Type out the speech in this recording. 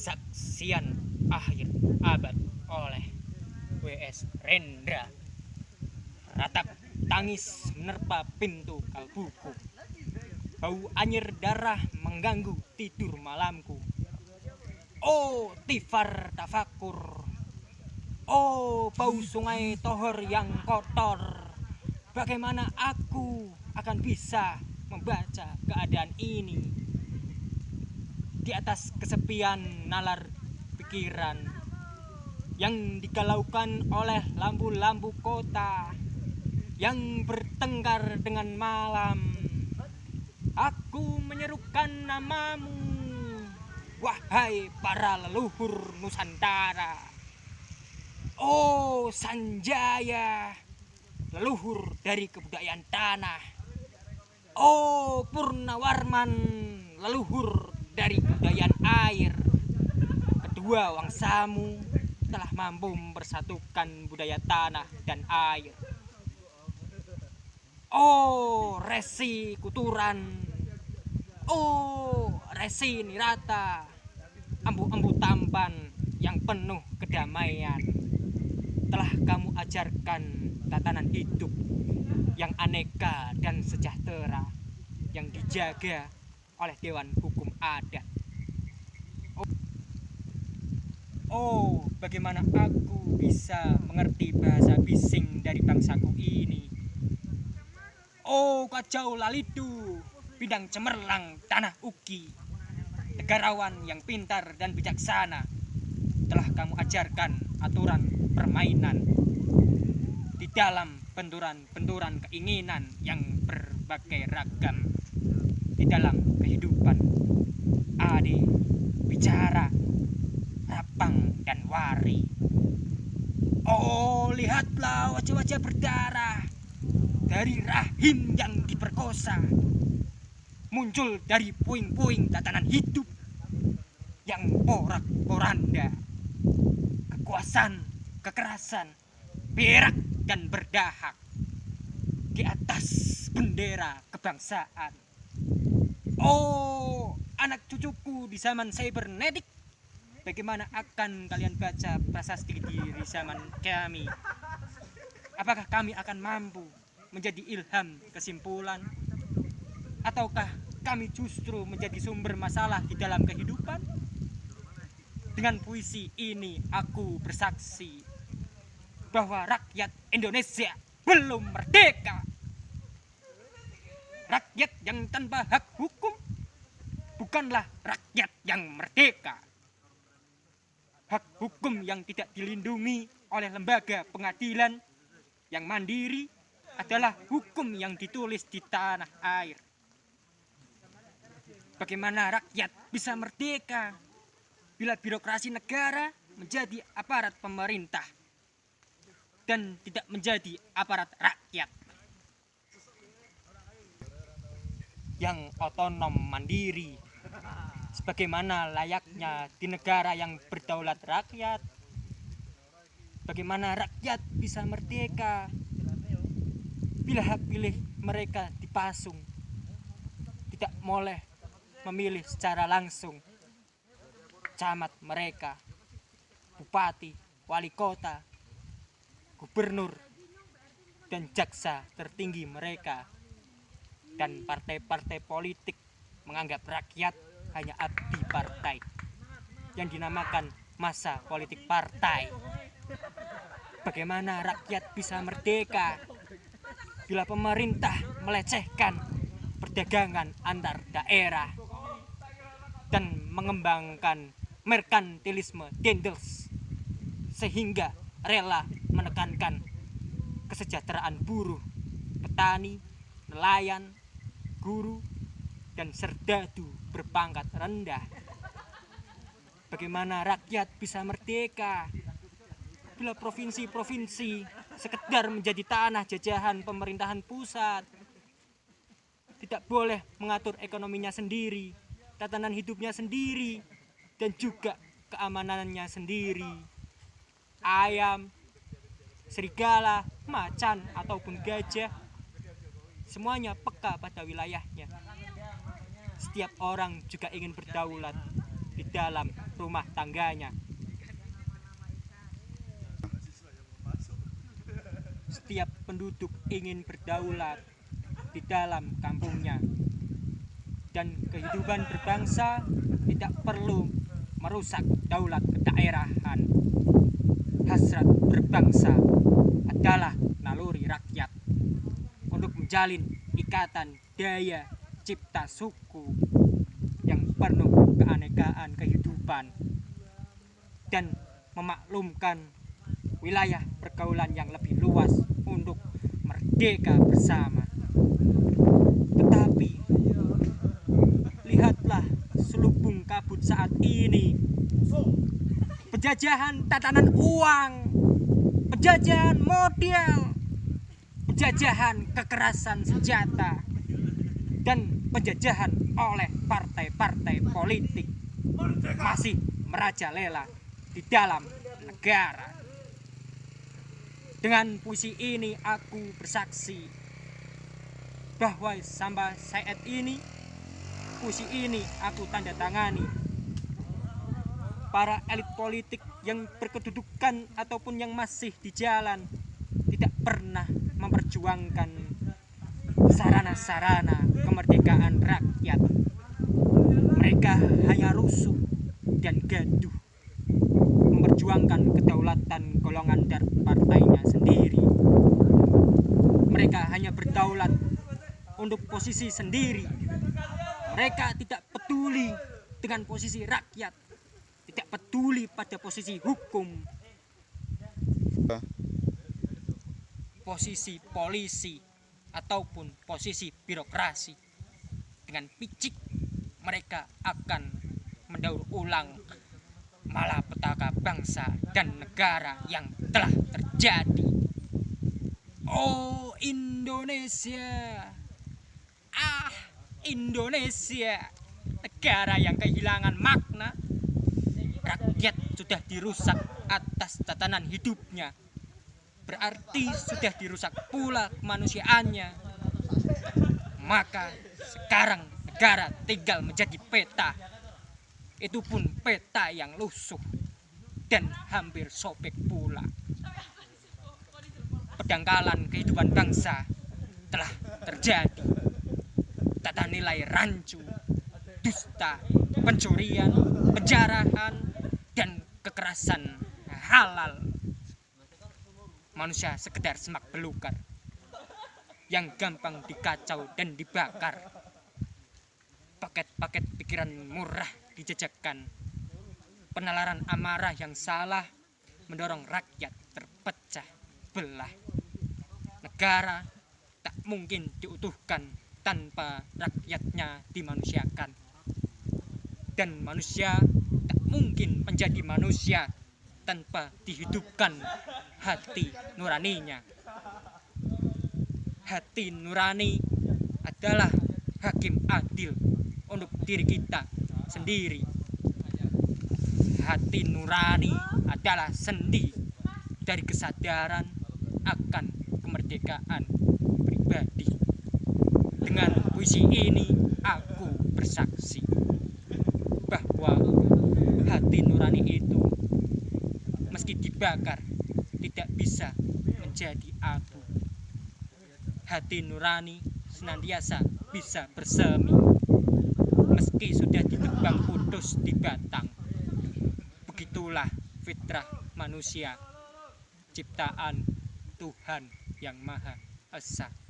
Kesaksian akhir abad oleh W.S. Rendra. Ratap tangis menerpa pintu kalbuku. Bau anyir darah mengganggu tidur malamku. Oh tifar tafakur. Oh bau sungai Tohor yang kotor. Bagaimana aku akan bisa membaca keadaan ini? Di atas kesepian nalar pikiran yang digalaukan oleh lampu-lampu kota yang bertengkar dengan malam, aku menyerukan namamu, wahai para leluhur Nusantara. Oh Sanjaya, leluhur dari kebudayaan tanah. Oh Purnawarman, leluhur dari kebudayaan air. Kedua wangsamu telah mampu mempersatukan budaya tanah dan air. Oh Resi Kuturan, oh Resi Nirata, empu-empu tampan yang penuh kedamaian, telah kamu ajarkan tatanan hidup yang aneka dan sejahtera yang dijaga oleh Dewan Hukum Adat. Oh, bagaimana aku bisa mengerti bahasa bising dari bangsaku ini? Oh, kacau lalidu, bidang cemerlang tanah uki, negarawan yang pintar dan bijaksana, telah kamu ajarkan aturan permainan di dalam benturan-benturan keinginan yang berbagai ragam di dalam kehidupan. Adi bicara rapang dan wari. Oh lihatlah wajah-wajah berdarah dari rahim yang diperkosa, muncul dari puing-puing tatanan hidup yang porak-poranda, kekuasaan, kekerasan, berak dan berdahak di atas bendera kebangsaan. Oh anak cucuku di zaman cybernetik, bagaimana akan kalian baca prasasti di zaman kami? Apakah kami akan mampu menjadi ilham kesimpulan? Ataukah kami justru menjadi sumber masalah di dalam kehidupan? Dengan puisi ini aku bersaksi bahwa rakyat Indonesia belum merdeka. Rakyat yang tanpa hak hukum bukanlah rakyat yang merdeka. Hak hukum yang tidak dilindungi oleh lembaga pengadilan yang mandiri adalah hukum yang ditulis di tanah air. Bagaimana rakyat bisa merdeka bila birokrasi negara menjadi aparat pemerintah dan tidak menjadi aparat rakyat yang otonom mandiri, sebagaimana layaknya di negara yang berdaulat rakyat? Bagaimana rakyat bisa merdeka bila hak pilih mereka dipasung, tidak boleh memilih secara langsung camat mereka, bupati, wali kota, gubernur, dan jaksa tertinggi mereka, dan partai-partai politik menganggap rakyat hanya abdi partai yang dinamakan masa politik partai. Bagaimana rakyat bisa merdeka bila pemerintah melecehkan perdagangan antar daerah dan mengembangkan merkantilisme dendels sehingga rela menekankan kesejahteraan buruh, petani, nelayan, guru, dan serdadu berpangkat rendah? Bagaimana rakyat bisa merdeka bila provinsi-provinsi sekedar menjadi tanah jajahan pemerintahan pusat, tidak boleh mengatur ekonominya sendiri, tatanan hidupnya sendiri, dan juga keamanannya sendiri? Ayam, serigala, macan, ataupun gajah, semuanya peka pada wilayahnya. Setiap orang juga ingin berdaulat, di dalam rumah tangganya. Setiap penduduk ingin berdaulat di dalam kampungnya, dan kehidupan berbangsa tidak perlu merusak daulat kedaerahan. Hasrat berbangsa adalah naluri rakyat untuk menjalin ikatan daya cipta suku yang penuh keanekaan kehidupan dan memaklumkan wilayah pergaulan yang lebih luas untuk merdeka bersama. Tetapi lihatlah selubung kabut saat ini. Penjajahan tatanan uang, penjajahan model, penjajahan kekerasan senjata, dan penjajahan oleh partai-partai politik masih merajalela di dalam negara. Dengan puisi ini aku bersaksi bahwa sampai saat ini puisi ini aku tanda tangani. Para elit politik yang berkedudukan ataupun yang masih di jalan tidak pernah memperjuangkan sarana-sarana kemerdekaan rakyat. Mereka hanya rusuh dan gaduh memperjuangkan kedaulatan golongan dan partainya sendiri. Mereka hanya berdaulat untuk posisi sendiri. Mereka tidak peduli dengan posisi rakyat, tidak peduli pada posisi hukum, posisi polisi, ataupun posisi birokrasi. Dengan picik mereka akan mendaur ulang malapetaka bangsa dan negara yang telah terjadi. Oh Indonesia, Indonesia, negara yang kehilangan makna. Rakyat sudah dirusak atas tatanan hidupnya, berarti sudah dirusak pula kemanusiaannya. Maka sekarang negara tinggal menjadi peta, itu pun peta yang lusuh dan hampir sobek pula. Pendangkalan kehidupan bangsa telah terjadi. Tata nilai rancu, dusta, pencurian, penjarahan, dan kekerasan halal. Manusia sekedar semak belukar yang gampang dikacau dan dibakar. Paket-paket pikiran murah dijejakkan. Penalaran amarah yang salah mendorong rakyat terpecah belah. Negara tak mungkin diutuhkan tanpa rakyatnya dimanusiakan. Dan manusia tak mungkin menjadi manusia tanpa dihidupkan hati nuraninya. Hati nurani adalah hakim adil untuk diri kita sendiri. Hati nurani adalah sendi dari kesadaran akan kemerdekaan pribadi. Dengan puisi ini aku bersaksi bahwa hati nurani itu meski dibakar tidak bisa menjadi abu. Hati nurani senantiasa bisa bersemi meski sudah ditebang putus di batang. Begitulah fitrah manusia, ciptaan Tuhan yang Maha Esa.